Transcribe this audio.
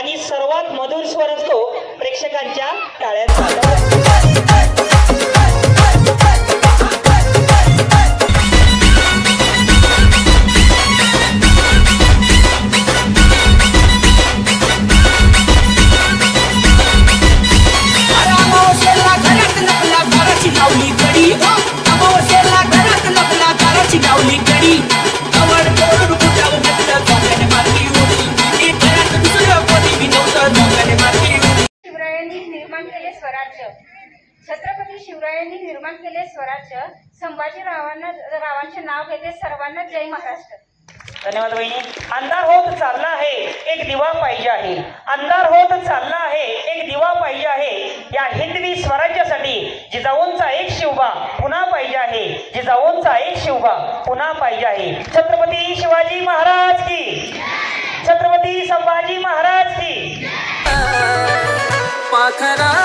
आणि सर्वात मधुर स्वर असतो प्रेक्षकांच्या टाळ्यांचा। छत्रपती शिवरायांनी निर्माण केले स्वराज्य, संभाजी रावांचे नाव घेते सर्वांना जय महाराष्ट्र। धन्यवाद बहिणी। अंधार होत चालला आहे एक दिवा पाहिजे आहे, अंधार होत चालला आहे एक दिवा पाहिजे आहे, या हिंदवी स्वराज्यासाठी जिजाऊंचा एक शिवबा पुन्हा पाहिजे आहे, जिजाऊंचा एक शिवबा पुन्हा पाहिजे आहे। छत्रपती शिवाजी महाराज की, छत्रपती संभाजी महाराज की। पाखरा